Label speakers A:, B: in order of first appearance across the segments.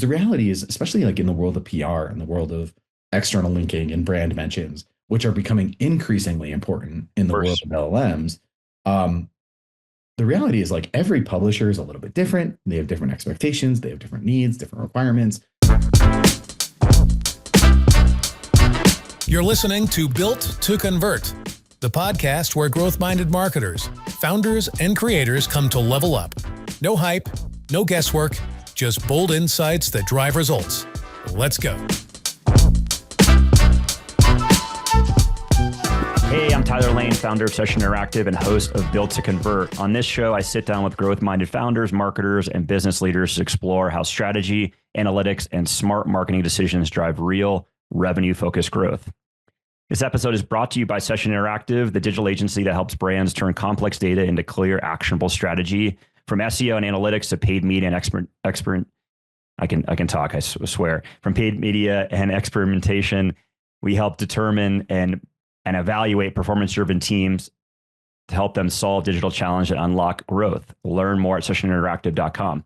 A: the reality is, especially like in the world of PR and the world of external linking and brand mentions, which are becoming increasingly important in the world
B: Course.
A: of LLMs, um, the reality is like every publisher is a little bit different. They have different expectations, they have different needs, different requirements.
C: You're listening to Built to Convert, the podcast where growth-minded marketers, founders, and creators come to level up. No hype, no guesswork, just bold insights that drive results. Let's go.
B: Hey, I'm Tyler Lane, founder of Session Interactive and host of Built to Convert. On this show, I sit down with growth-minded founders, marketers, and business leaders to explore how strategy, analytics, and smart marketing decisions drive real revenue-focused growth. This episode is brought to you by Session Interactive, the digital agency that helps brands turn complex data into clear, actionable strategy. From SEO and analytics to paid media and I can talk, I swear. From paid media and experimentation, we help determine and evaluate performance-driven teams to help them solve digital challenge and unlock growth. Learn more at sessioninteractive.com.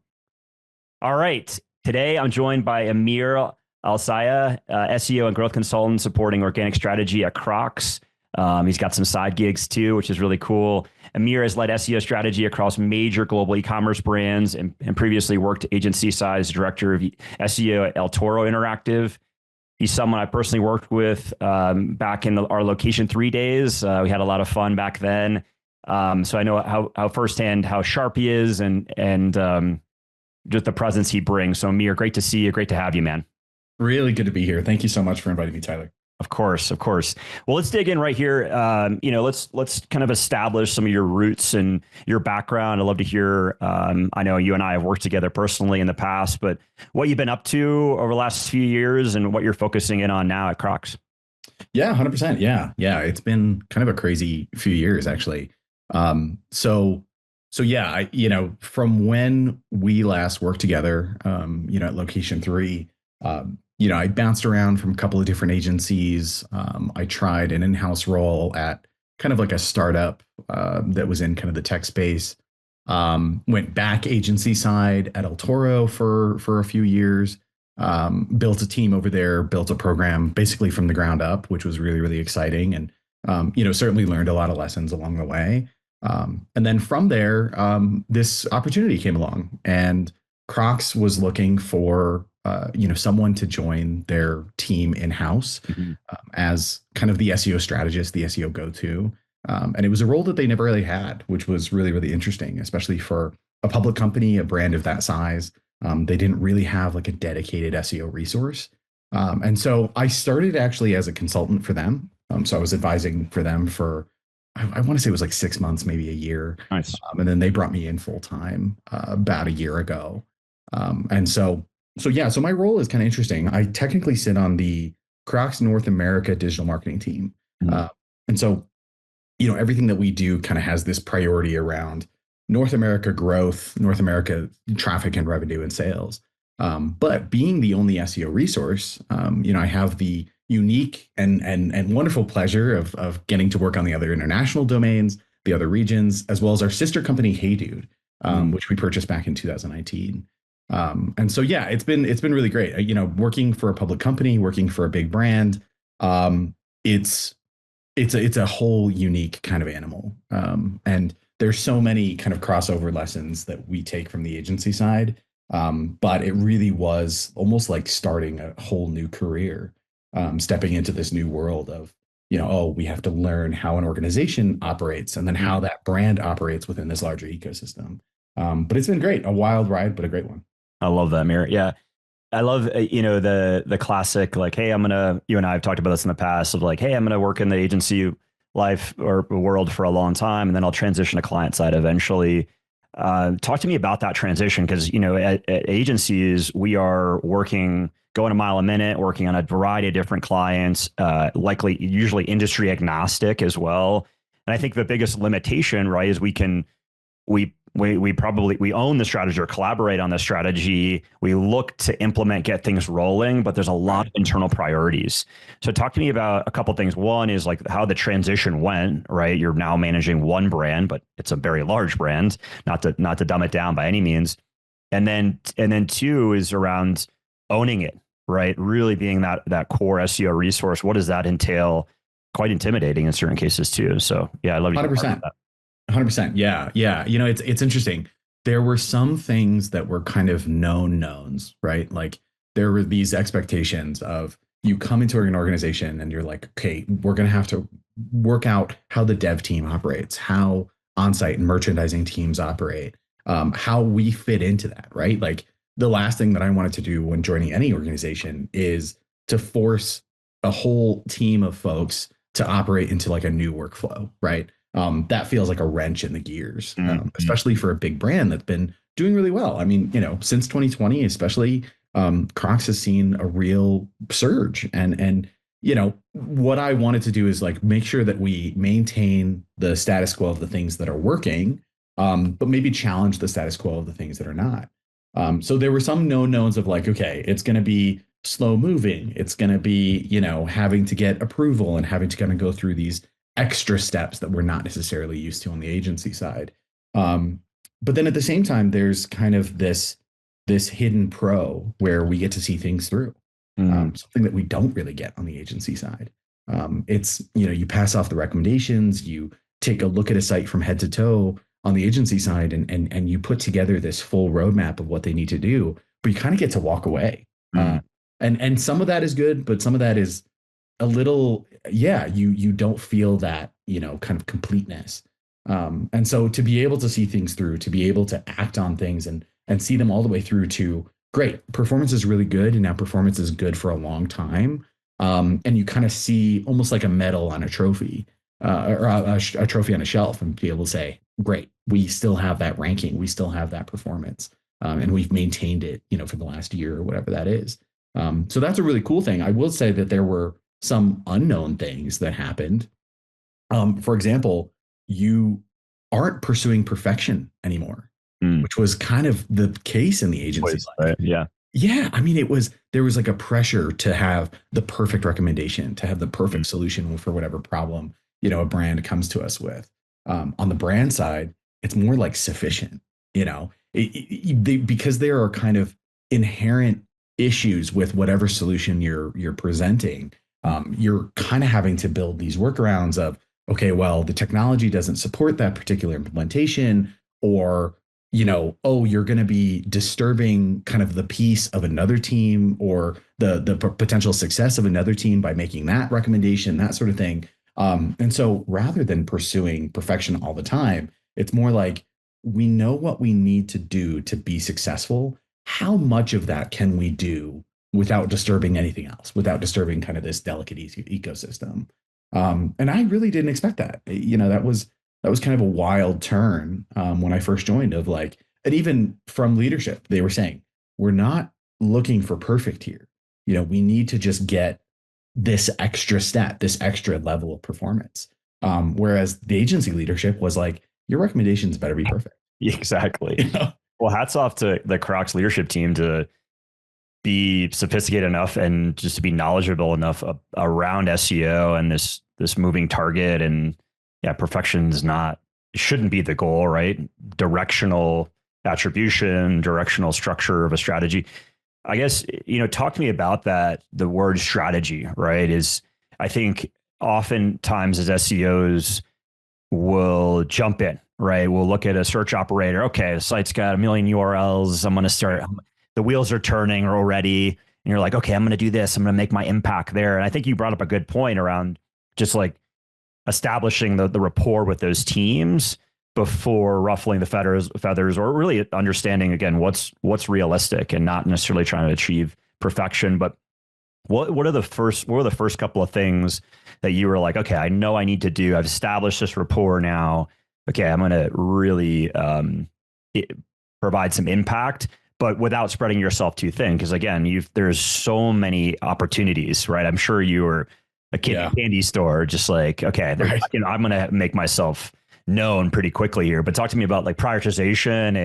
B: All right. Today, I'm joined by Amir Alsayegh, SEO and growth consultant supporting organic strategy at Crocs. He's got some side gigs too, which is really cool. Amir has led SEO strategy across major global e-commerce brands and previously worked agency size director of SEO at El Toro Interactive. He's someone I personally worked with back in our Location 3 days. We had a lot of fun back then. So I know how firsthand how sharp he is and just the presence he brings. So Amir, great to see you. Great to have you, man.
A: Really good to be here. Thank you so much for inviting me, Tyler.
B: Of course. Well, let's dig in right here. Let's kind of establish some of your roots and your background. I'd love to hear. I know you and I have worked together personally in the past, but what you've been up to over the last few years and what you're focusing in on now at Crocs.
A: Yeah, 100%. Yeah. It's been kind of a crazy few years, actually. So yeah, from when we last worked together, at Location 3, I bounced around from a couple of different agencies. I tried an in-house role at kind of like a startup that was in kind of the tech space. Went back agency side at El Toro for a few years. Built a team over there, built a program basically from the ground up, which was really, really exciting. And, certainly learned a lot of lessons along the way. And then from there, this opportunity came along and Crocs was looking for someone to join their team in-house as kind of the SEO strategist, the SEO go-to. And it was a role that they never really had, which was really, really interesting, especially for a public company, a brand of that size. They didn't really have like a dedicated SEO resource. And so I started actually as a consultant for them. So I was advising for them for, I want to say it was like 6 months, maybe a year.
B: Nice.
A: And then they brought me in full time about a year ago. So my role is kind of interesting. I technically sit on the Crocs North America digital marketing team. And so, everything that we do kind of has this priority around North America growth, North America traffic and revenue and sales. But being the only SEO resource, I have the unique and wonderful pleasure of getting to work on the other international domains, the other regions, as well as our sister company, Hey Dude, which we purchased back in 2019. And so, yeah, it's been really great. Working for a public company, working for a big brand, it's a whole unique kind of animal. And there's so many kind of crossover lessons that we take from the agency side. But it really was almost like starting a whole new career, stepping into this new world of, we have to learn how an organization operates and then how that brand operates within this larger ecosystem. But it's been great, a wild ride, but a great one.
B: I love that, Amir. Yeah. I love, the classic, like, hey, you and I have talked about this in the past of like, hey, I'm going to work in the agency life or world for a long time, and then I'll transition to client side eventually. Talk to me about that transition. Cause at agencies, we are going a mile a minute, working on a variety of different clients, usually industry agnostic as well. And I think the biggest limitation, right, is we own the strategy or collaborate on the strategy. We look to implement, get things rolling, but there's a lot of internal priorities. So talk to me about a couple of things. One is like how the transition went, right? You're now managing one brand, but it's a very large brand, not to dumb it down by any means. And then two is around owning it, right? Really being that core SEO resource. What does that entail? Quite intimidating in certain cases too. So yeah, I love you.
A: 100%. 100%. Yeah. Yeah. It's interesting. There were some things that were kind of known knowns, right? Like there were these expectations of you come into an organization and you're like, okay, we're going to have to work out how the dev team operates, how on-site and merchandising teams operate, how we fit into that, right? Like the last thing that I wanted to do when joining any organization is to force a whole team of folks to operate into like a new workflow, right? That feels like a wrench in the gears, especially for a big brand that's been doing really well. I mean, since 2020, especially, Crocs has seen a real surge, and what I wanted to do is like make sure that we maintain the status quo of the things that are working, but maybe challenge the status quo of the things that are not. So there were some known knowns of like, okay, it's going to be slow moving. It's going to be, having to get approval and having to kind of go through these extra steps that we're not necessarily used to on the agency side. But then at the same time, there's kind of this hidden pro where we get to see things through, something that we don't really get on the agency side. It's, you pass off the recommendations, you take a look at a site from head to toe on the agency side, and you put together this full roadmap of what they need to do, but you kind of get to walk away. And some of that is good, but some of that is a little, you don't feel that, kind of completeness. And so to be able to see things through, to be able to act on things and see them all the way through to great, performance is really good. And now performance is good for a long time. And you kind of see almost like a medal on a trophy, or a trophy on a shelf, and be able to say, great, we still have that ranking. We still have that performance. And we've maintained it, for the last year or whatever that is. So that's a really cool thing. I will say that there were some unknown things that happened. For example, you aren't pursuing perfection anymore, which was kind of the case in the agency.
B: Right? Yeah.
A: Yeah. I mean, there was like a pressure to have the perfect recommendation, to have the perfect solution for whatever problem, a brand comes to us with. On the brand side, it's more like sufficient, because there are kind of inherent issues with whatever solution you're presenting. You're kind of having to build these workarounds of, okay, well, the technology doesn't support that particular implementation, or, you're going to be disturbing kind of the peace of another team, or the potential success of another team by making that recommendation, that sort of thing. And so rather than pursuing perfection all the time, it's more like, we know what we need to do to be successful. How much of that can we do without disturbing anything else, without disturbing kind of this delicate ecosystem? And I really didn't expect that. That was kind of a wild turn when I first joined, of like, and even from leadership, they were saying, we're not looking for perfect here. We need to just get this extra step, this extra level of performance. Whereas the agency leadership was like, your recommendations better be perfect.
B: Exactly. Well, hats off to the Crocs leadership team to be sophisticated enough and just to be knowledgeable enough around SEO and this moving target. And yeah, perfection shouldn't be the goal, right? Directional attribution, directional structure of a strategy. I guess, talk to me about that. The word strategy, right, is, I think oftentimes as SEOs will jump in, right? We'll look at a search operator. Okay, the site's got 1 million URLs. I'm going to start, the wheels are turning already. And you're like, okay, I'm going to do this. I'm going to make my impact there. And I think you brought up a good point around just like establishing the rapport with those teams before ruffling the feathers, or really understanding again, what's realistic and not necessarily trying to achieve perfection. But what were the first couple of things that you were like, okay, I know I need to do, I've established this rapport now. Okay, I'm going to really provide some impact, but without spreading yourself too thin. Because again, there's so many opportunities, right? I'm sure you were a kid in a candy store, just like, okay, right, I'm going to make myself known pretty quickly here. But talk to me about like prioritization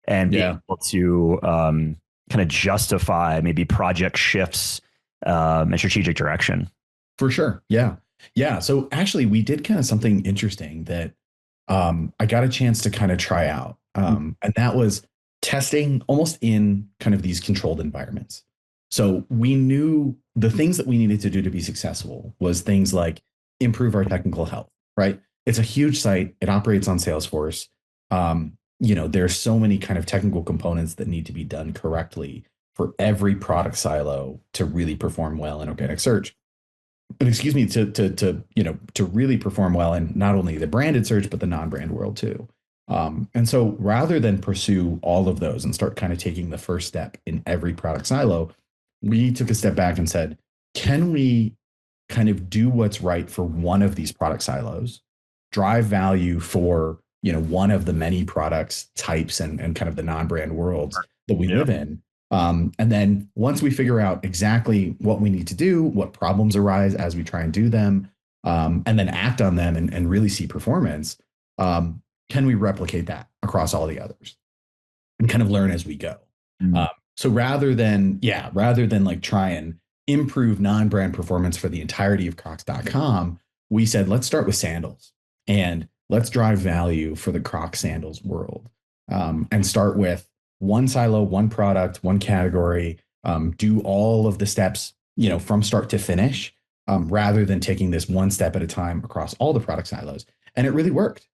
B: and being able to kind of justify maybe project shifts and strategic direction.
A: For sure. Yeah. Yeah. So actually we did kind of something interesting that I got a chance to kind of try out. And that was, testing almost in kind of these controlled environments. So we knew the things that we needed to do to be successful was things like improve our technical health, right? It's a huge site. It operates on Salesforce. There's so many kind of technical components that need to be done correctly for every product silo to really perform well in organic search. And excuse me, to really perform well in not only the branded search, but the non-brand world too. And so rather than pursue all of those and start kind of taking the first step in every product silo, we took a step back and said, can we kind of do what's right for one of these product silos, drive value for, one of the many products types and kind of the non-brand worlds that we live in. And then once we figure out exactly what we need to do, what problems arise as we try and do them, and then act on them and really see performance, can we replicate that across all the others and kind of learn as we go? So rather than like try and improve non-brand performance for the entirety of Crocs.com, we said, let's start with sandals and let's drive value for the Crocs sandals world, and start with one silo, one product, one category, do all of the steps, from start to finish, rather than taking this one step at a time across all the product silos. And it really worked.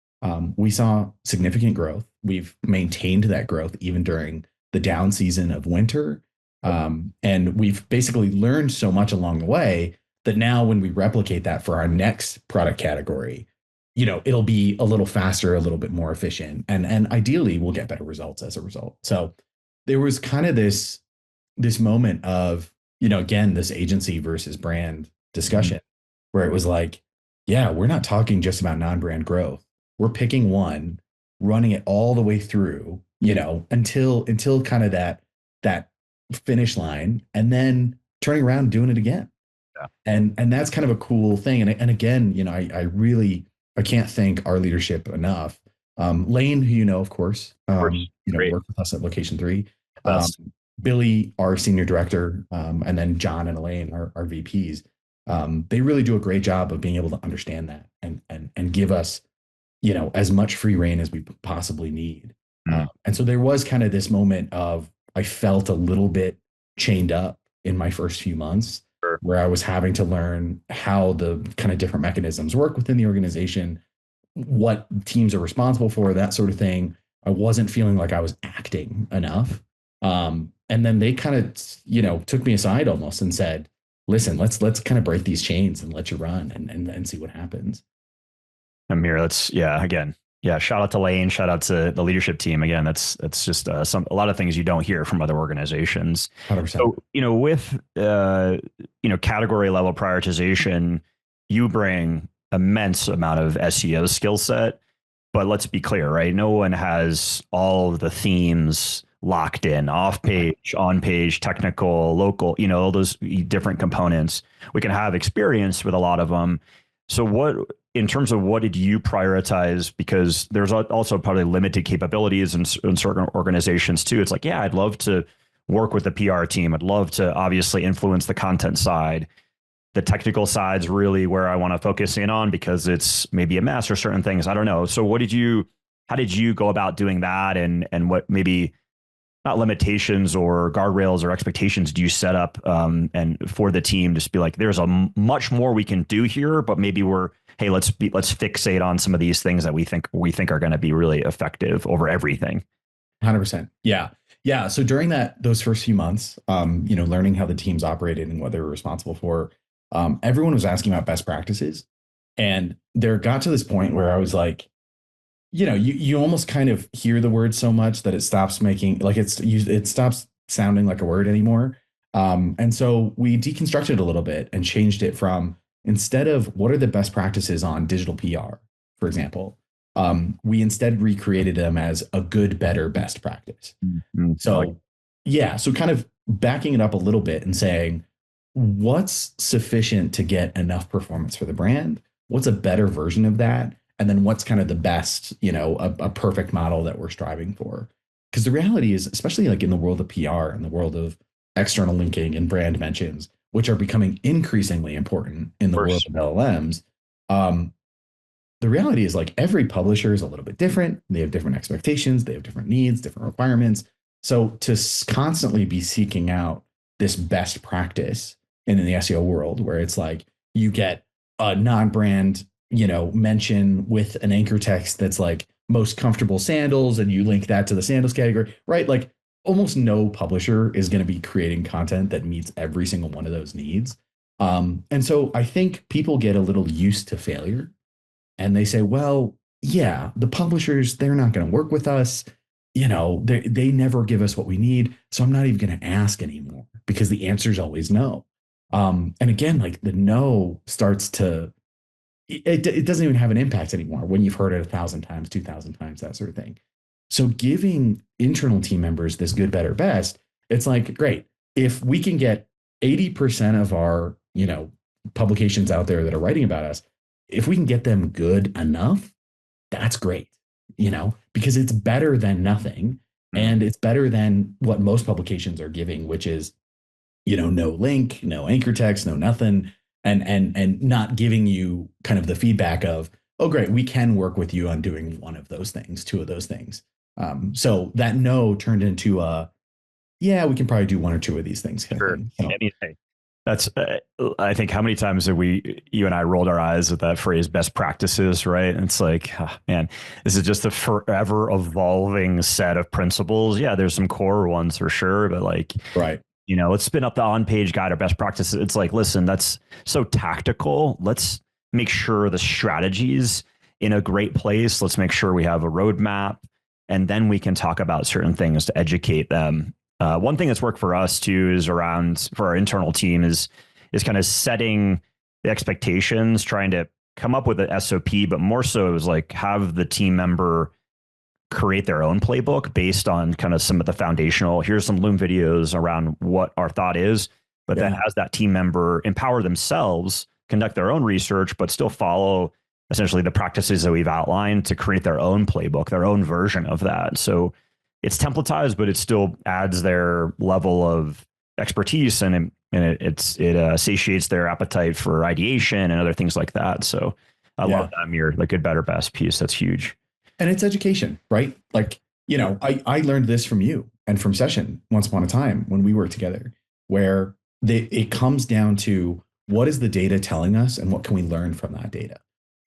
A: We saw significant growth. We've maintained that growth even during the down season of winter. And we've basically learned so much along the way that now when we replicate that for our next product category, it'll be a little faster, a little bit more efficient, and ideally we'll get better results as a result. So there was kind of this moment of, again, this agency versus brand discussion where it was like, yeah, we're not talking just about non-brand growth. We're picking one, running it all the way through, until kind of that finish line, and then turning around and doing it again. Yeah. And that's kind of a cool thing. And again, I can't thank our leadership enough. Lane, who of course, worked with us at Location 3. Billy, our senior director, and then John and Elaine, our VPs. They really do a great job of being able to understand that and give us, as much free reign as we possibly need. And so there was kind of this moment of, I felt a little bit chained up in my first few months, where I was having to learn how the kind of different mechanisms work within the organization, what teams are responsible for, that sort of thing. I wasn't feeling like I was acting enough. And then they kind of, took me aside almost and said, listen, let's kind of break these chains and let you run and see what happens.
B: Amir, shout out to Lane, shout out to the leadership team. Again, that's just a lot of things you don't hear from other organizations.
A: 100%.
B: So, with category level prioritization, you bring immense amount of SEO skill set, but let's be clear, right? No one has all of the themes locked in, off page, on page, technical, local, all those different components. We can have experience with a lot of them. So in terms of what did you prioritize? Because there's also probably limited capabilities in certain organizations too. It's like, yeah, I'd love to work with the PR team. I'd love to obviously influence the content side. The technical side's really where I want to focus in on because it's maybe a mess or certain things. I don't know. So how did you go about doing that? And what maybe not limitations or guardrails or expectations do you set up and for the team to be like, there's a much more we can do here, but maybe let's fixate on some of these things that we think are going to be really effective over everything.
A: 100%. Yeah. Yeah. So during those first few months, learning how the teams operated and what they were responsible for, everyone was asking about best practices. And there got to this point where I was like, you almost kind of hear the word so much that it stops it stops sounding like a word anymore. And so we deconstructed it a little bit and changed it from, instead of what are the best practices on digital PR, for example, we instead recreated them as a good, better, best practice. Mm-hmm. So kind of backing it up a little bit and saying, what's sufficient to get enough performance for the brand? What's a better version of that? And then what's kind of the best, a perfect model that we're striving for? Because the reality is, especially like in the world of PR and the world of external linking and brand mentions, which are becoming increasingly important in the world of LLMs, the reality is like every publisher is a little bit different. They have different expectations. They have different needs, different requirements. So to constantly be seeking out this best practice in the SEO world, where it's like you get a non-brand, mention with an anchor text that's like most comfortable sandals, and you link that to the sandals category, right? Like almost no publisher is going to be creating content that meets every single one of those needs. And so I think people get a little used to failure and they say, well, yeah, the publishers, they're not going to work with us. They never give us what we need. So I'm not even going to ask anymore because the answer is always no. And again, like the no starts to, it doesn't even have an impact anymore when you've heard it 1,000 times, 2,000 times, that sort of thing. So giving internal team members this good, better, best, it's like, great. If we can get 80% of our, publications out there that are writing about us, if we can get them good enough, that's great, because it's better than nothing. And it's better than what most publications are giving, which is, no link, no anchor text, no nothing, and not giving you kind of the feedback of, oh, great, we can work with you on doing one of those things, two of those things. So that no turned into yeah, we can probably do one or two of these things.
B: Sure.
A: So,
B: I mean, hey, that's, I think how many times have you and I rolled our eyes at that phrase, best practices, right? And it's like, oh, man, this is just a forever evolving set of principles. Yeah, there's some core ones for sure, but like,
A: right.
B: Let's spin up the on-page guide or best practices. It's like, listen, that's so tactical. Let's make sure the strategy's in a great place. Let's make sure we have a roadmap, and then we can talk about certain things to educate them. One thing that's worked for us too is around for our internal team is kind of setting the expectations, trying to come up with an SOP, but more so it was like have the team member create their own playbook based on kind of some of the foundational, here's some Loom videos around what our thought is, but then has that team member empower themselves, conduct their own research, but still follow essentially the practices that we've outlined to create their own playbook, their own version of that. So it's templatized, but it still adds their level of expertise, and it satiates their appetite for ideation and other things like that. So I love that, Amir, the good, better, best piece. That's huge.
A: And it's education, right? Like, I learned this from you and from Session once upon a time when we worked together, where it comes down to what is the data telling us and what can we learn from that data?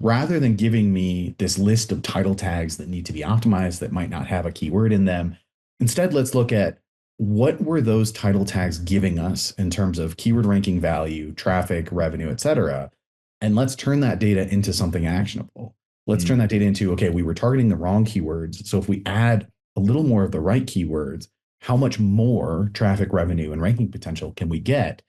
A: Rather than giving me this list of title tags that need to be optimized that might not have a keyword in them, instead, let's look at what were those title tags giving us in terms of keyword ranking value, traffic, revenue, et cetera. And let's turn that data into something actionable. Let's turn that data into, okay, we were targeting the wrong keywords. So if we add a little more of the right keywords, how much more traffic, revenue, and ranking potential can we get?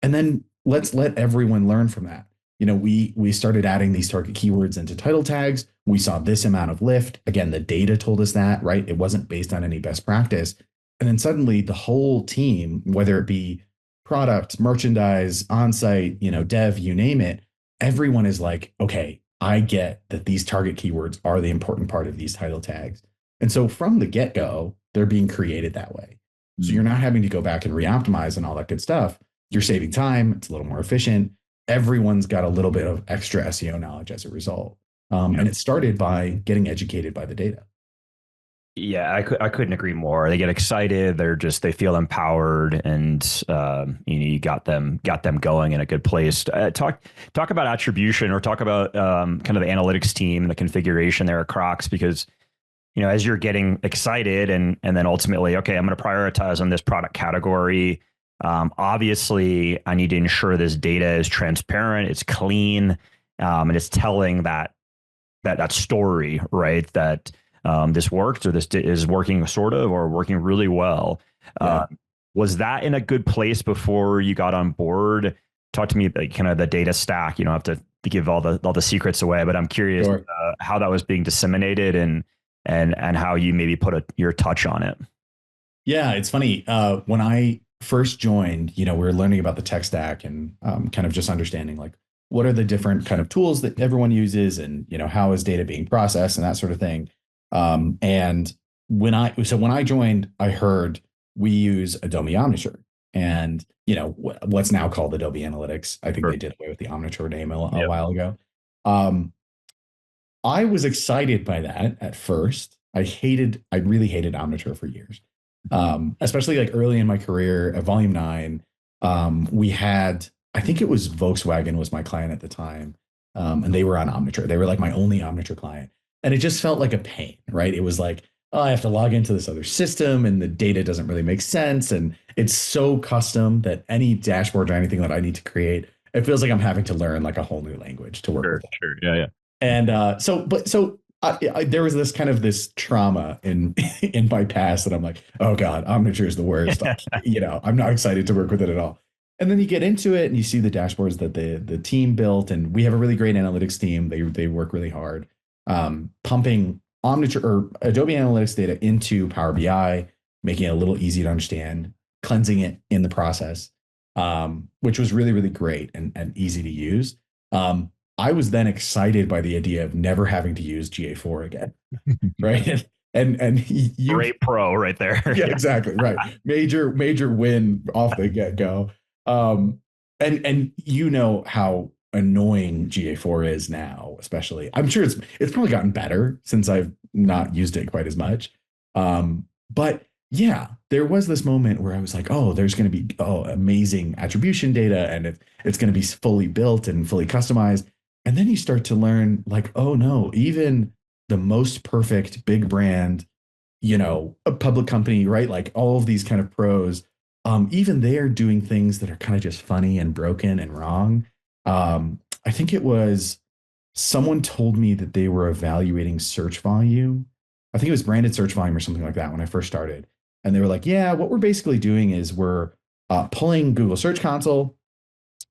A: And then let's let everyone learn from that. We started adding these target keywords into title tags. We saw this amount of lift. Again, the data told us that, right? It wasn't based on any best practice. And then suddenly the whole team, whether it be product, merchandise, on-site, dev, you name it, everyone is like, okay, I get that these target keywords are the important part of these title tags. And so from the get-go, they're being created that way. So you're not having to go back and re-optimize and all that good stuff. You're saving time. It's a little more efficient. Everyone's got a little bit of extra SEO knowledge as a result. And it started by getting educated by the data.
B: Yeah, I couldn't agree more. They get excited. They feel empowered, and you got them going in a good place. Talk about attribution, or talk about kind of the analytics team, the configuration there at Crocs, because as you're getting excited and then ultimately, okay, I'm going to prioritize on this product category. Obviously, I need to ensure this data is transparent, it's clean, and it's telling that story, right? That this worked, or this is working sort of, or working really well. Was that in a good place before you got on board? Talk to me about kind of the data stack. You don't have to give all the secrets away, but I'm curious how that was being disseminated and how you maybe put your touch on it.
A: Yeah, it's funny. When I first joined, we were learning about the tech stack and kind of just understanding like what are the different kind of tools that everyone uses, and how is data being processed and that sort of thing. And when I joined, I heard we use Adobe Omniture, and what's now called Adobe Analytics. I think they did away with the Omniture name a while ago. I was excited by that at first. I really hated Omniture for years. Especially like early in my career at Volume 9, we had, I think it was Volkswagen was my client at the time. And they were on Omniture. They were like my only Omniture client. And it just felt like a pain, right? It was like, oh, I have to log into this other system and the data doesn't really make sense. And it's so custom that any dashboard or anything that I need to create, it feels like I'm having to learn like a whole new language to work with it.
B: Sure. Yeah. Yeah.
A: And there was this kind of this trauma in in my past that I'm like, oh God, Omniture is the worst. I'm not excited to work with it at all. And then you get into it and you see the dashboards that the team built, and we have a really great analytics team. They work really hard, pumping Omniture or Adobe Analytics data into Power BI, making it a little easy to understand, cleansing it in the process, which was really, really great and easy to use. I was then excited by the idea of never having to use GA4 again, right? And you,
B: great pro right there.
A: Yeah, exactly, right. Major win off the get go. And you know how annoying GA4 is now, especially. I'm sure it's probably gotten better since I've not used it quite as much. But yeah, there was this moment where I was like, oh, there's going to be amazing attribution data, and it's going to be fully built and fully customized. And then you start to learn like, oh no, even the most perfect big brand, a public company, right? Like all of these kind of pros, even they're doing things that are kind of just funny and broken and wrong. I think it was someone told me that they were evaluating search volume. I think it was branded search volume or something like that when I first started. And they were like, yeah, what we're basically doing is we're pulling Google Search Console.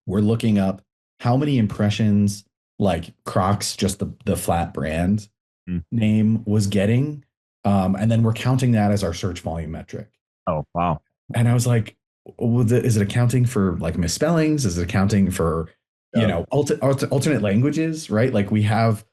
A: We're looking up how many impressions like Crocs, just the flat brand name, was getting. And then we're counting that as our search volume metric.
B: Oh, wow.
A: And I was like, well, is it accounting for like misspellings? Is it accounting for, alternate languages, right? Like we have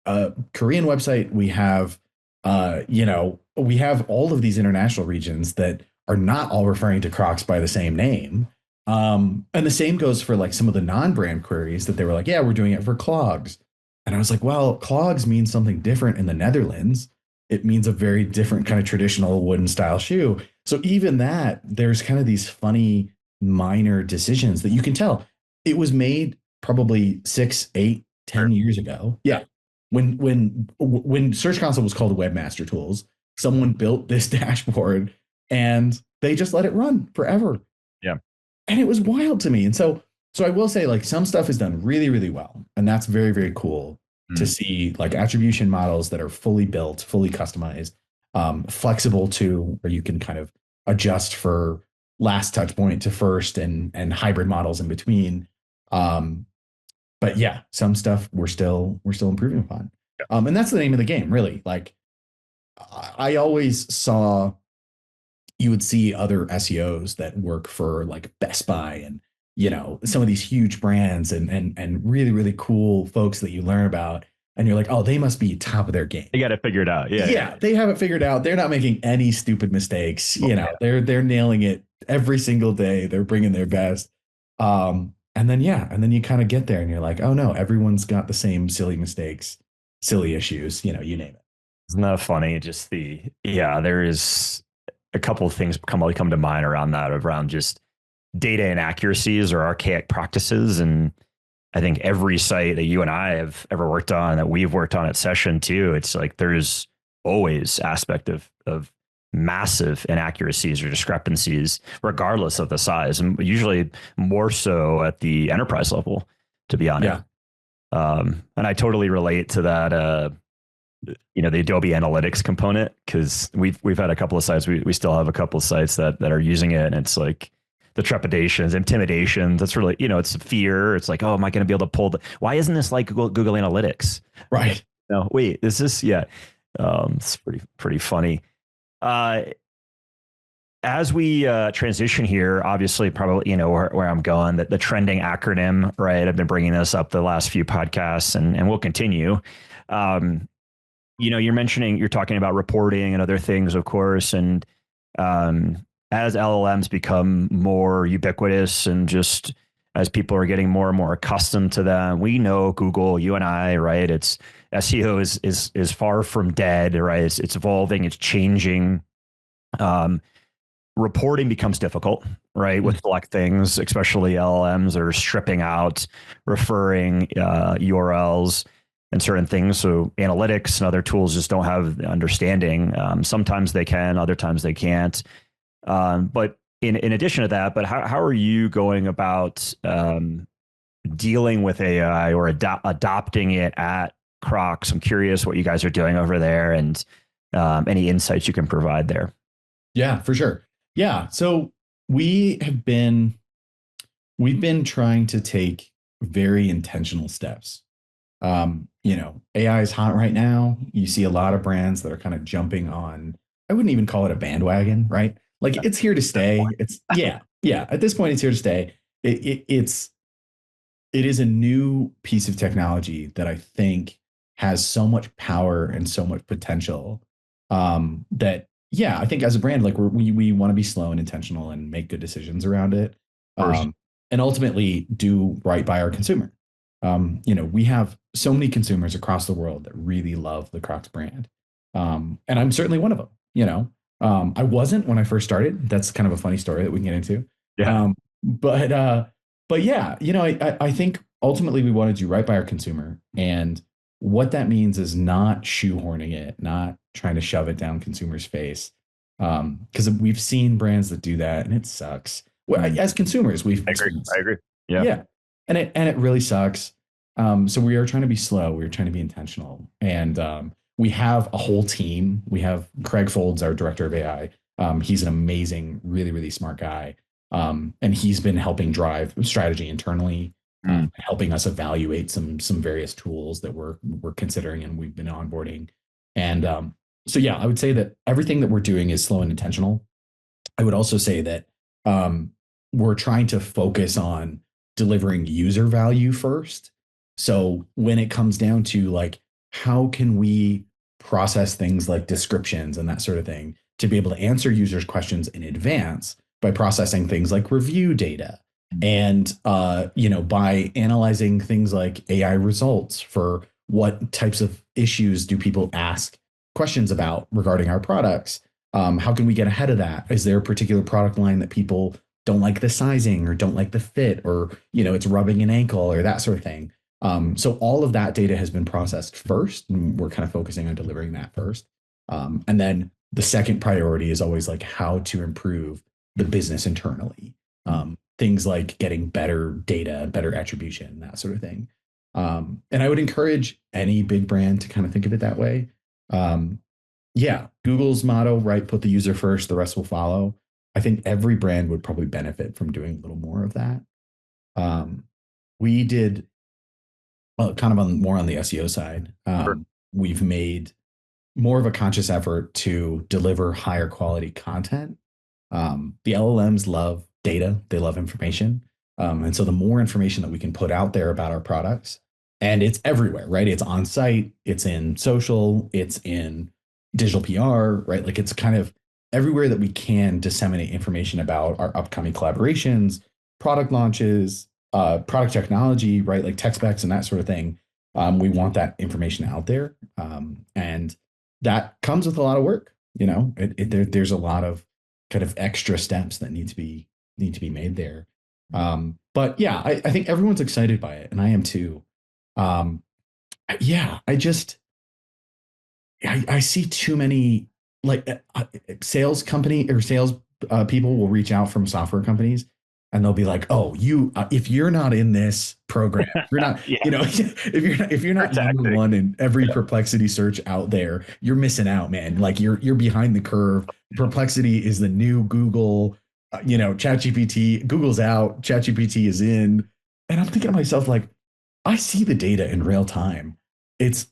A: a Korean website, we have, we have all of these international regions that are not all referring to Crocs by the same name. And the same goes for like some of the non-brand queries that they were like, yeah, we're doing it for clogs. And I was like, well, clogs means something different in the Netherlands. It means a very different kind of traditional wooden style shoe. So even that, there's kind of these funny minor decisions that you can tell it was made probably 6, 8, 10 years ago. Yeah. When Search Console was called Webmaster Tools, someone built this dashboard and they just let it run forever.
B: Yeah.
A: And it was wild to me. And so I will say, like, some stuff is done really, really well. And that's very, very cool to see, like, attribution models that are fully built, fully customized, flexible too, where you can kind of adjust for last touch point to first and hybrid models in between. But yeah, some stuff we're still improving upon. And that's the name of the game, really. Like, I always saw you would see other SEOs that work for like Best Buy and, some of these huge brands and really, really cool folks that you learn about. And you're like, oh, they must be top of their game.
B: They got it figured out. Yeah.
A: They have it figured out. They're not making any stupid mistakes. They're nailing it every single day. They're bringing their best. And then you kind of get there and you're like, oh no, everyone's got the same silly mistakes, silly issues, you name it.
B: Isn't that funny? Just there is a couple of things come to mind around just data inaccuracies or archaic practices. And I think every site that you and I have ever worked on, that we've worked on at Session too, it's like there's always aspect of massive inaccuracies or discrepancies, regardless of the size, and usually more so at the enterprise level, to be honest. Yeah. And I totally relate to that. The Adobe Analytics component, because we've had a couple of sites. We still have a couple of sites that are using it, and it's like the trepidations, intimidations. That's really, it's fear. It's like, oh, am I going to be able to pull why isn't this like Google Analytics?
A: Right.
B: No, wait, is this? Yeah. It's pretty funny. As we transition here, obviously, probably, where I'm going, that the trending acronym, right? I've been bringing this up the last few podcasts and we'll continue. You're talking about reporting and other things, of course. And as LLMs become more ubiquitous and just as people are getting more and more accustomed to them, we know Google, you and I, right? It's SEO is far from dead, right? It's evolving, it's changing. reporting becomes difficult, right? With select things, especially LLMs are stripping out, referring URLs and certain things. So analytics and other tools just don't have the understanding. Sometimes they can, other times they can't. But in addition to that, but how are you going about dealing with AI or adopting it at Crocs? I'm curious what you guys are doing over there and any insights you can provide there.
A: Yeah, for sure. Yeah. So we've been trying to take very intentional steps. AI is hot right now. You see a lot of brands that are kind of jumping on, I wouldn't even call it a bandwagon, right? Like it's here to stay. It's yeah. At this point, it's here to stay. It is a new piece of technology that I think has so much power and so much potential that yeah, I think as a brand, like we want to be slow and intentional and make good decisions around it, and ultimately do right by our consumer. We have so many consumers across the world that really love the Crocs brand, and I'm certainly one of them. I wasn't when I first started. That's kind of a funny story that we can get into.
B: Yeah.
A: But yeah, I think ultimately we want to do right by our consumer, and what that means is not shoehorning it, not trying to shove it down consumers' face. Because we've seen brands that do that, and it sucks. Well, as consumers,
B: I agree. Yeah.
A: Yeah, and it really sucks. So we are trying to be slow. We're trying to be intentional, and we have a whole team. We have Craig Folds, our director of AI. He's an amazing, really, really smart guy. And he's been helping drive strategy internally, helping us evaluate some various tools that we're considering and we've been onboarding. And so yeah, I would say that everything that we're doing is slow and intentional. I would also say that we're trying to focus on delivering user value first. So when it comes down to like, how can we process things like descriptions and that sort of thing to be able to answer users' questions in advance by processing things like review data and, by analyzing things like AI results for what types of issues do people ask questions about regarding our products. How can we get ahead of that? Is there a particular product line that people don't like the sizing or don't like the fit or, it's rubbing an ankle or that sort of thing? So all of that data has been processed first, and we're kind of focusing on delivering that first. And then the second priority is always like how to improve the business internally. Things like getting better data, better attribution, that sort of thing. And I would encourage any big brand to kind of think of it that way. Google's motto, right? Put the user first, the rest will follow. I think every brand would probably benefit from doing a little more of that. We did kind of more on the SEO side. We've made more of a conscious effort to deliver higher quality content. The LLMs love data. They love information. And so the more information that we can put out there about our products, and it's everywhere, right? It's on site, it's in social, it's in digital PR, right? Like it's kind of everywhere that we can disseminate information about our upcoming collaborations, product launches, product technology, right? Like tech specs and that sort of thing. We want that information out there. And that comes with a lot of work. There's a lot of kind of extra steps that need to be made there. But yeah, I think everyone's excited by it, and I am too. I see too many sales company or sales people will reach out from software companies and they'll be like, "Oh, if you're not in this program, if you're not, if you're not number one in every Perplexity search out there, you're missing out, man. Like you're behind the curve. Perplexity is the new Google. ChatGPT. Google's out. ChatGPT is in." And I'm thinking to myself, like, I see the data in real time. It's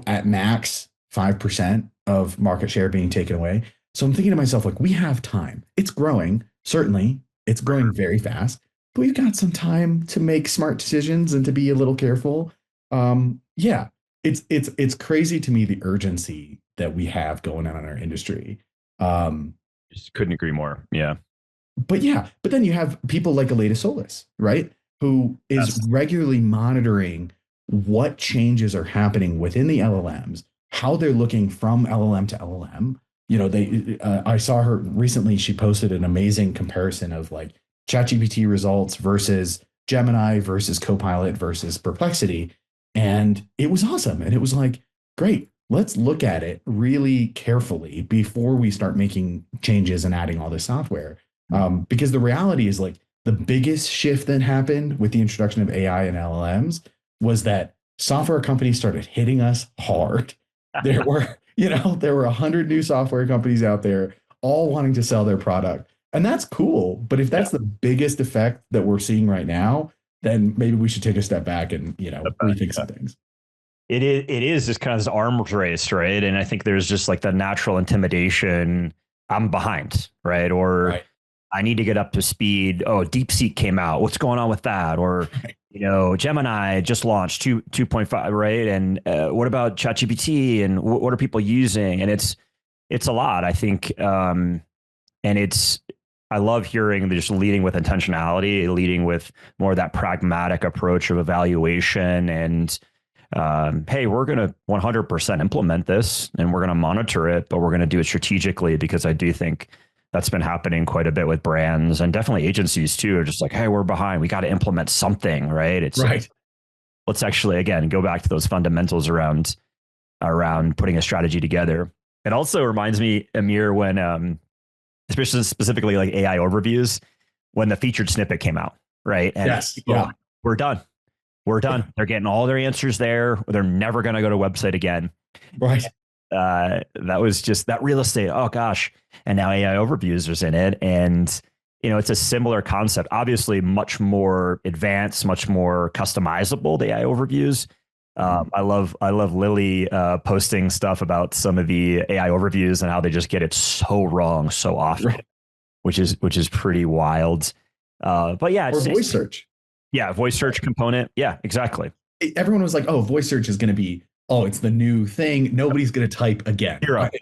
A: at max 5% of market share being taken away. So I'm thinking to myself, like, we have time. It's growing, certainly. It's growing very fast, but we've got some time to make smart decisions and to be a little careful. It's crazy to me, the urgency that we have going on in our industry.
B: Just couldn't agree more. Yeah.
A: But then you have people like Aleda Solis, right? Who is regularly monitoring what changes are happening within the LLMs, how they're looking from LLM to LLM, I saw her recently. She posted an amazing comparison of like ChatGPT results versus Gemini versus Copilot versus Perplexity. And it was awesome. And it was like, great, let's look at it really carefully before we start making changes and adding all this software. Because the reality is like the biggest shift that happened with the introduction of AI and LLMs was that software companies started hitting us hard. There were, there were 100 new software companies out there all wanting to sell their product. And that's cool. But if that's the biggest effect that we're seeing right now, then maybe we should take a step back and, rethink some things.
B: It is just kind of this arms race, right? And I think there's just like the natural intimidation. I'm behind, right? Or
A: Right.
B: I need to get up to speed. Oh, DeepSeek came out. What's going on with that? Or, Gemini just launched 2.5, right? And what about ChatGPT? And what are people using? And it's a lot, I think. I love hearing just leading with intentionality, leading with more of that pragmatic approach of evaluation and, hey, we're going to 100% implement this and we're going to monitor it, but we're going to do it strategically, because I do think that's been happening quite a bit with brands, and definitely agencies too, are just like, hey, we're behind. We got to implement something, right? It's
A: right.
B: Let's actually, again, go back to those fundamentals around putting a strategy together. It also reminds me, Amir, when, especially specifically like AI overviews, when the featured snippet came out, right? And
A: yes.
B: Like, we're done. We're done. They're getting all their answers there. They're never going to go to a website again.
A: Right.
B: That was just that real estate. Oh gosh. And now AI overviews is in it. And, it's a similar concept, obviously much more advanced, much more customizable, the AI overviews. I love Lily posting stuff about some of the AI overviews and how they just get it so wrong so often,
A: right.
B: which is pretty wild. But yeah,
A: or voice search.
B: Yeah, voice search component. Yeah, exactly.
A: Everyone was like, "Oh, voice search is going to be it's the new thing. Nobody's going to type again."
B: Hero.
A: Like,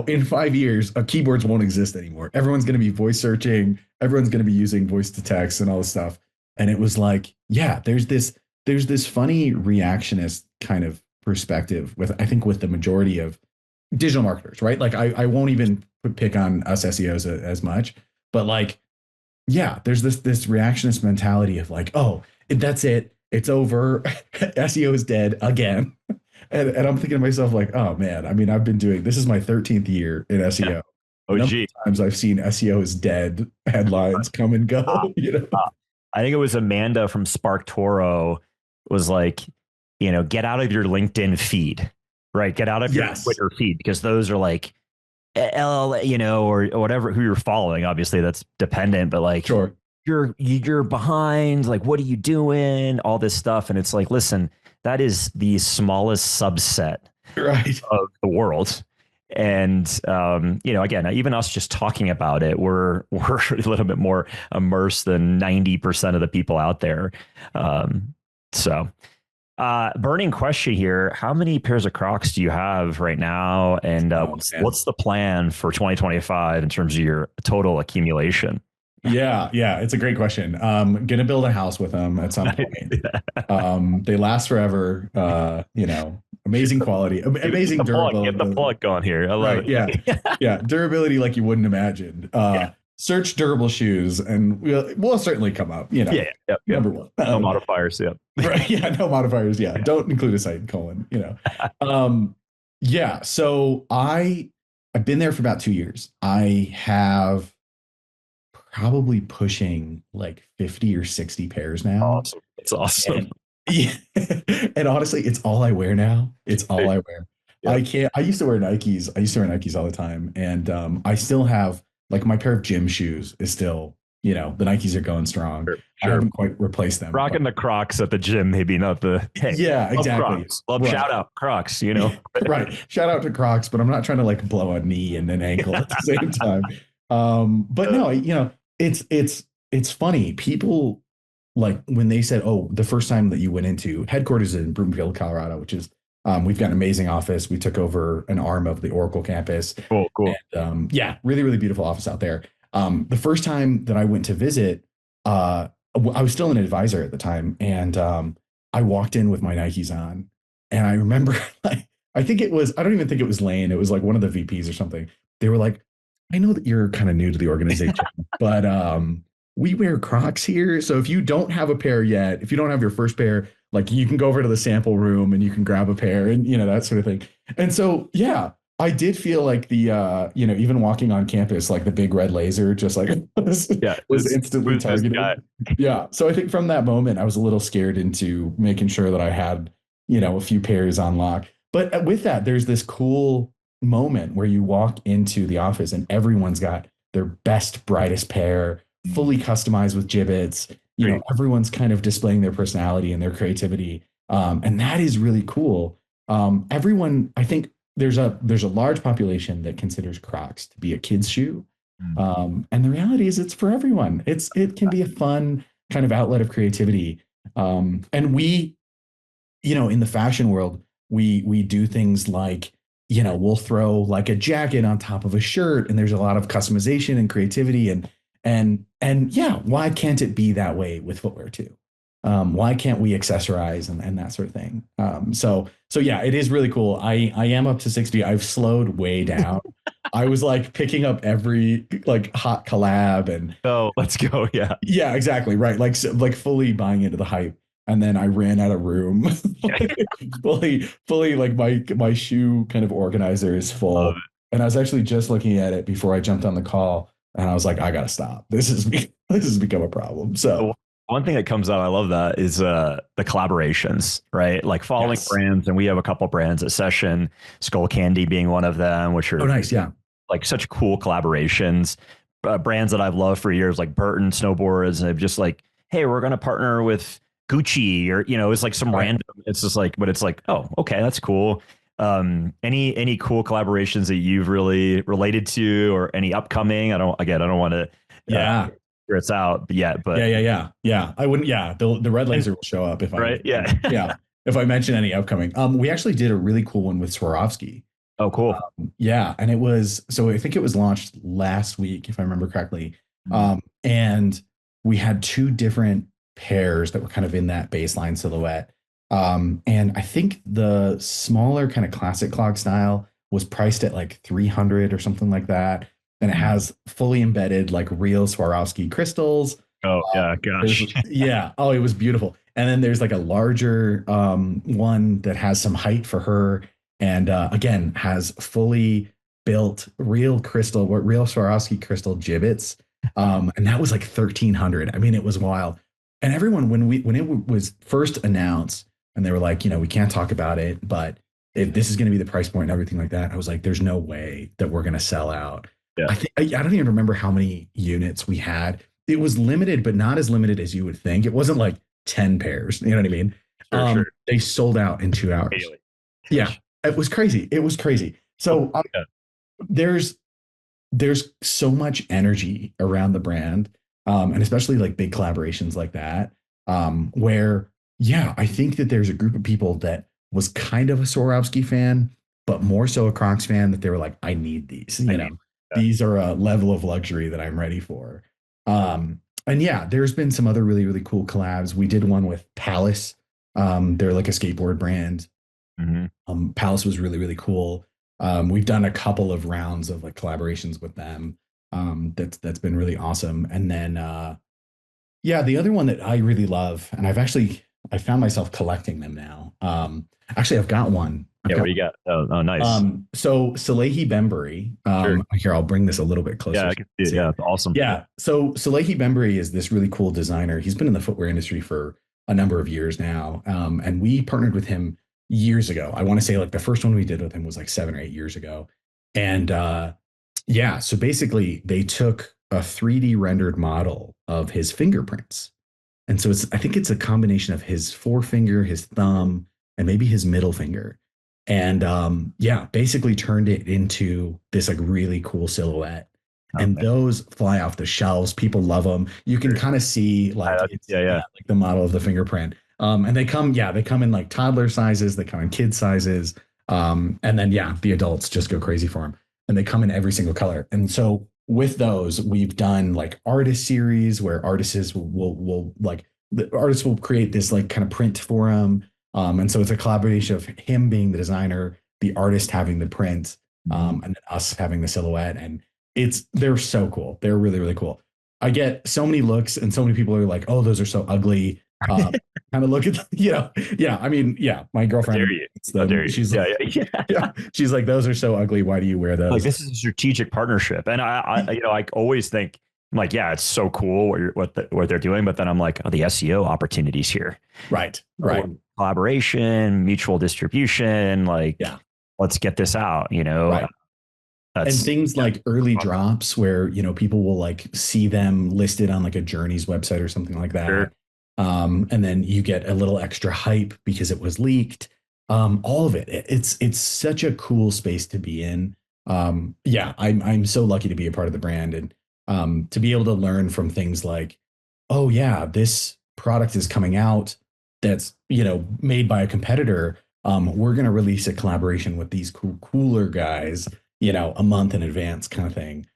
A: in 5 years, keyboards won't exist anymore. Everyone's going to be voice searching. Everyone's going to be using voice to text and all this stuff. And it was like, yeah, there's this funny reactionist kind of perspective with the majority of digital marketers, right? Like I won't even pick on us SEOs as much, but like, yeah, there's this reactionist mentality of like, oh, that's it. It's over. SEO is dead again. And I'm thinking to myself like, oh man, I mean, this is my 13th year in SEO.
B: Yeah. Oh, gee.
A: Times I've seen SEO is dead headlines come and go.
B: I think it was Amanda from Spark Toro was like, get out of your LinkedIn feed, right? Get out of your Twitter feed, because those are like, or whatever, who you're following. Obviously that's dependent, but like,
A: sure,
B: you're behind, like, what are you doing? All this stuff. And it's like, listen, that is the smallest subset of the world. And, again, even us just talking about it, we're a little bit more immersed than 90% of the people out there. Burning question here. How many pairs of Crocs do you have right now? And what's the plan for 2025 in terms of your total accumulation?
A: Yeah, it's a great question. Gonna build a house with them at some point. They last forever. Amazing quality, amazing durability.
B: Get the plug going here. I love
A: it. Yeah, durability like you wouldn't imagine. Search durable shoes, and we'll certainly come up. Number one.
B: No modifiers. Yeah.
A: Right. Yeah. No modifiers. Yeah. Don't include a semicolon. Yeah. So I've been there for about 2 years. I have probably pushing like 50 or 60 pairs now.
B: Awesome. It's awesome.
A: And honestly, it's all I wear now. It's all I wear. Yeah. I used to wear Nikes. I used to wear Nikes all the time. And I still have like my pair of gym shoes is still, the Nikes are going strong. Sure. I haven't quite replaced them.
B: Rocking the Crocs at the gym, maybe not the. Hey,
A: yeah, exactly.
B: Love shout out Crocs,
A: Right. Shout out to Crocs, but I'm not trying to like blow a knee and an ankle at the same time. But no, it's funny. People like when they said, oh, the first time that you went into headquarters in Broomfield, Colorado, which is, we've got an amazing office. We took over an arm of the Oracle campus.
B: Cool.
A: And, really, really beautiful office out there. The first time that I went to visit, I was still an advisor at the time. And I walked in with my Nikes on. And I remember like I think it was, I don't even think it was Lane. It was like one of the VPs or something. They were like, I know that you're kind of new to the organization, but we wear Crocs here. So if you don't have a pair yet, if you don't have your first pair, like you can go over to the sample room and you can grab a pair and, you know, that sort of thing. And so, yeah, I did feel like the, you know, even walking on campus, like the big red laser, just like was instantly targeted. Yeah. So I think from that moment, I was a little scared into making sure that I had, you know, a few pairs on lock. But with that, there's this cool moment where you walk into the office and everyone's got their best, brightest pair, fully customized with gibbets. You know, everyone's kind of displaying their personality and their creativity. And that is really cool. Everyone, I think there's a large population that considers Crocs to be a kid's shoe. And the reality is it's for everyone. It can be a fun kind of outlet of creativity. And we, you know, in the fashion world, we do things like, you know, we'll throw like a jacket on top of a shirt, and there's a lot of customization and creativity, and yeah, why can't it be that way with footwear too? Why can't we accessorize and that sort of thing? So yeah, it is really cool. I am up to 60. I've slowed way down. I was like picking up every like hot collab and
B: let's go. Yeah.
A: Yeah, exactly. Right. Like fully buying into the hype. And then I ran out of room. Like, fully like my shoe kind of organizer is full. And I was actually just looking at it before I jumped on the call, and I was like, I gotta stop. This has become a problem. So
B: one thing that comes out, I love that, is the collaborations, right? Like following brands, and we have a couple brands at Session, Skull Candy being one of them, which are
A: nice, yeah,
B: like such cool collaborations. Brands that I've loved for years, like Burton Snowboards, and they've just like, hey, we're going to partner with Gucci, or, you know, it's like some random, it's just like, but it's like, oh, okay, that's cool. Any cool collaborations that you've really related to, or any upcoming? I don't want to figure it's out yet, but
A: yeah. I wouldn't. Yeah, the red laser will show up if if I mention any upcoming. We actually did a really cool one with Swarovski.
B: Oh, cool.
A: Yeah, and it was, so I think it was launched last week, if I remember correctly. And we had two different pairs that were kind of in that baseline silhouette. And I think the smaller kind of classic clog style was priced at like 300 or something like that. And it has fully embedded like real Swarovski crystals.
B: Oh, yeah, gosh.
A: Yeah. Oh, it was beautiful. And then there's like a larger one that has some height for her. And again, has fully built real Swarovski crystal gibbets. And that was like 1,300. I mean, it was wild. And everyone, when it was first announced, and they were like, you know, we can't talk about it, but if this is going to be the price point and everything like that, I was like, there's no way that we're going to sell out. Yeah. I don't even remember how many units we had. It was limited, but not as limited as you would think. It wasn't like 10 pairs. You know what I mean? Sure. They sold out in 2 hours. Yeah, it was crazy. It was crazy. So there's so much energy around the brand, and especially like big collaborations like that, where, yeah, I think that there's a group of people that was kind of a Swarovski fan, but more so a Crocs fan, that they were like, I need these, you know, these are a level of luxury that I'm ready for. And yeah, there's been some other really, really cool collabs. We did one with Palace. They're like a skateboard brand. Palace was really, really cool. We've done a couple of rounds of like collaborations with them. That's been really awesome. And then, yeah, the other one that I really love, and I found myself collecting them now. Actually, I've got one.
B: What do you got? Oh, nice.
A: So Salehi Bembury. Here, I'll bring this a little bit closer.
B: Yeah, I can see it. Yeah, it's awesome.
A: Yeah. So Salehi Bembury is this really cool designer. He's been in the footwear industry for a number of years now. And we partnered with him years ago. I want to say like the first one we did with him was like 7 or 8 years ago. And yeah, so basically they took a 3D rendered model of his fingerprints. And so I think it's a combination of his forefinger, his thumb, and maybe his middle finger. And yeah, basically turned it into this like really cool silhouette. And those fly off the shelves. People love them. You can kind of see like, like the model of the fingerprint. And they come in like toddler sizes. They come in kid sizes. And then, yeah, the adults just go crazy for them. And they come in every single color. And so with those, we've done like artist series where artists will like, the artists will create this like kind of print for them. And so it's a collaboration of him being the designer, the artist having the print, and then us having the silhouette. And they're so cool. They're really, really cool. I get so many looks, and so many people are like, "Oh, those are so ugly." Kind of look at, yeah. I mean, yeah, my girlfriend,
B: How dare you?
A: she's like, yeah, she's like, "Those are so ugly. Why do you wear those?"
B: Like, this is a strategic partnership, and I always think, I'm like, yeah, it's so cool what they're doing, but then I'm like, oh, the SEO opportunities here,
A: right,
B: collaboration, mutual distribution, like,
A: yeah,
B: let's get this out,
A: right. And things like early drops where, people will like see them listed on like a Journey's website or something like that.
B: Sure.
A: And then you get a little extra hype because it was leaked. All of it. It's such a cool space to be in. Yeah, I'm so lucky to be a part of the brand, and to be able to learn from things like, oh yeah, this product is coming out that's, made by a competitor. We're going to release a collaboration with these cooler guys, a month in advance, kind of thing.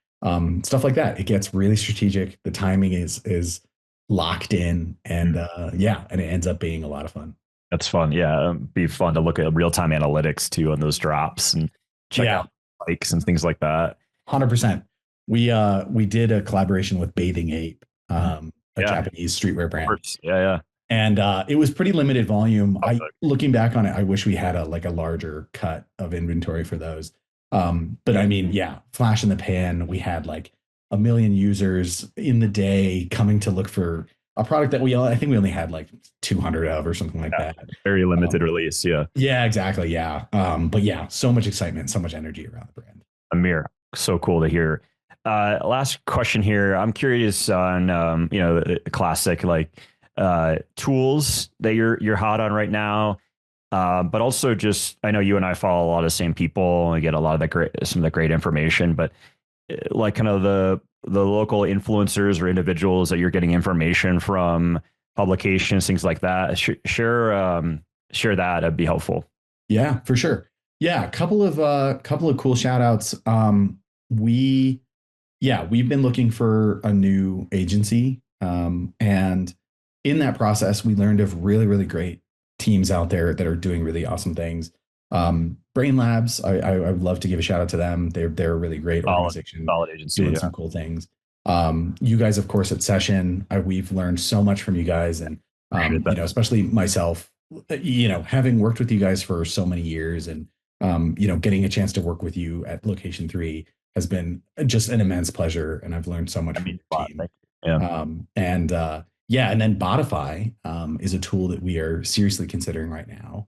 A: Stuff like that. It gets really strategic. The timing is locked in, and and it ends up being a lot of fun.
B: That's fun. Yeah. It'd be fun to look at real-time analytics too on those drops and check out likes and things like that.
A: 100%. We did a collaboration with Bathing Ape, a Japanese streetwear brand.
B: Yeah.
A: And it was pretty limited volume. Looking back on it, I wish we had a larger cut of inventory for those. But I mean, yeah, flash in the pan. We had like 1 million users in the day coming to look for a product that I think we only had like 200 of or something like that.
B: Very limited release. Yeah.
A: Yeah, exactly. Yeah. But yeah, so much excitement, so much energy around the brand.
B: Amir, so cool to hear. Last question here. I'm curious on, the classic, like, tools that you're hot on right now. But also just, I know you and I follow a lot of the same people and get a lot of some of the great information, but like kind of the local influencers or individuals that you're getting information from, publications, things like that. Share that. It'd be helpful.
A: Yeah, for sure. Yeah. A couple of cool shout outs. We've been looking for a new agency. And in that process, we learned of really, really great teams out there that are doing really awesome things. Brain Labs, I would love to give a shout out to them. They're a really great organization,
B: solid agency,
A: doing some cool things. You guys, of course, at Session, we've learned so much from you guys, and especially myself, having worked with you guys for so many years, and getting a chance to work with you at Location 3 has been just an immense pleasure, and I've learned so much from your team. Yeah. And then Botify is a tool that we are seriously considering right now.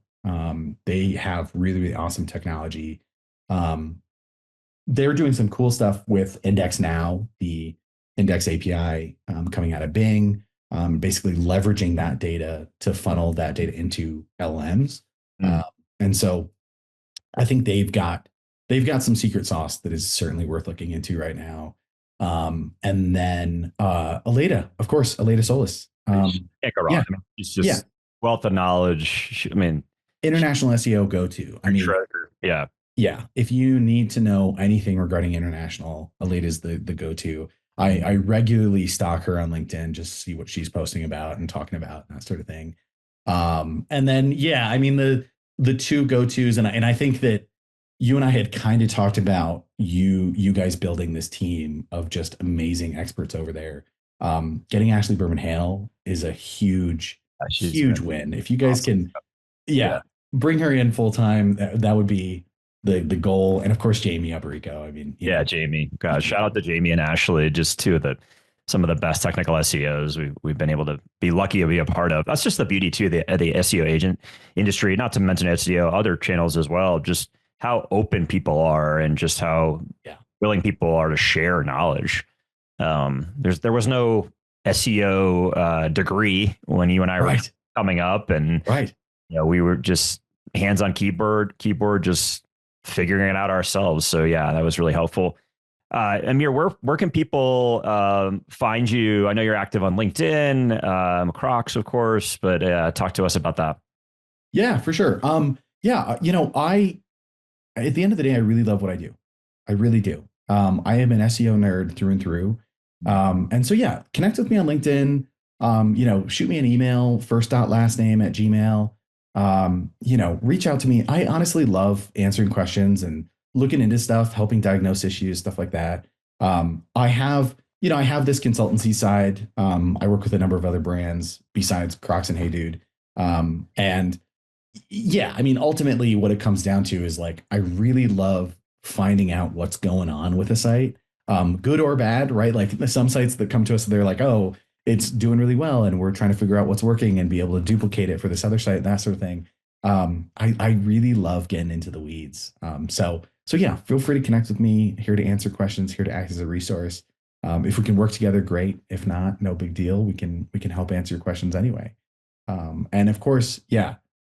A: They have really, really awesome technology. They're doing some cool stuff with Index Now, the Index API coming out of Bing, basically leveraging that data to funnel that data into LLMs. And so I think they've got some secret sauce that is certainly worth looking into right now. And then Aleda, of course, Aleda Solis.
B: Can't go wrong. It's just wealth of knowledge. I mean,
A: international SEO go-to. I mean, yeah. If you need to know anything regarding international, Aleda is the go-to. I regularly stalk her on LinkedIn just to see what she's posting about and talking about, and that sort of thing. And then, I mean, the two go-tos, and I think that you and I had kind of talked about you guys building this team of just amazing experts over there. Getting Ashley Berman Hale is a huge win. If you guys can, bring her in full time, that would be the goal. And of course, Jamie Alberico. I mean,
B: Jamie. God, shout out to Jamie and Ashley, just some of the best technical SEOs we've been able to be lucky to be a part of. That's just the beauty too, the SEO agent industry, not to mention SEO, other channels as well. Just how open people are, and just how willing people are to share knowledge. There was no SEO degree when you and I were coming up, and we were just hands on keyboard, just figuring it out ourselves. So that was really helpful. Amir, where can people find you? I know you're active on LinkedIn, Crocs, of course, but talk to us about that.
A: Yeah, for sure. At the end of the day, I really love what I do. I really do. I am an SEO nerd through and through. And so, connect with me on LinkedIn. Shoot me an email, first.lastname@gmail.com. reach out to me. I honestly love answering questions and looking into stuff, helping diagnose issues, stuff like that. I have this consultancy side. I work with a number of other brands besides Crocs and Hey Dude. And yeah, I mean, ultimately what it comes down to is like, I really love finding out what's going on with a site, good or bad, right? Like some sites that come to us, they're like, oh, it's doing really well, and we're trying to figure out what's working and be able to duplicate it for this other site, that sort of thing. I really love getting into the weeds. So yeah, feel free to connect with me. Here to answer questions, here to act as a resource. If we can work together, great. If not, no big deal. We can help answer your questions anyway. And of course, yeah,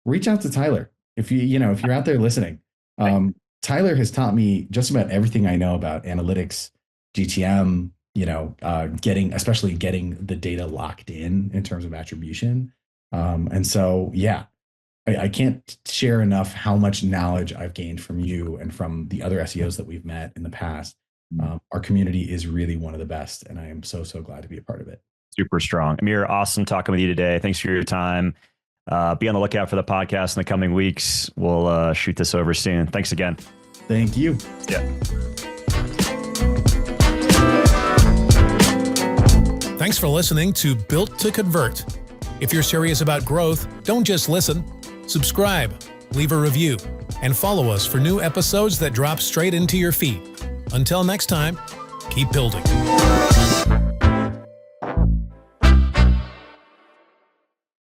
A: reach out to Tyler. If if you're out there listening, Tyler has taught me just about everything I know about analytics, GTM, especially getting the data locked in terms of attribution. And so, yeah, I can't share enough how much knowledge I've gained from you and from the other SEOs that we've met in the past. Our community is really one of the best, and I am so glad to be a part of it.
B: Super strong. Amir, awesome talking with you today. Thanks for your time. Be on the lookout for the podcast in the coming weeks. We'll shoot this over soon. Thanks again.
A: Thank you.
B: Yeah.
C: Thanks for listening to Built to Convert. If you're serious about growth, don't just listen. Subscribe, leave a review, and follow us for new episodes that drop straight into your feed. Until next time, keep building.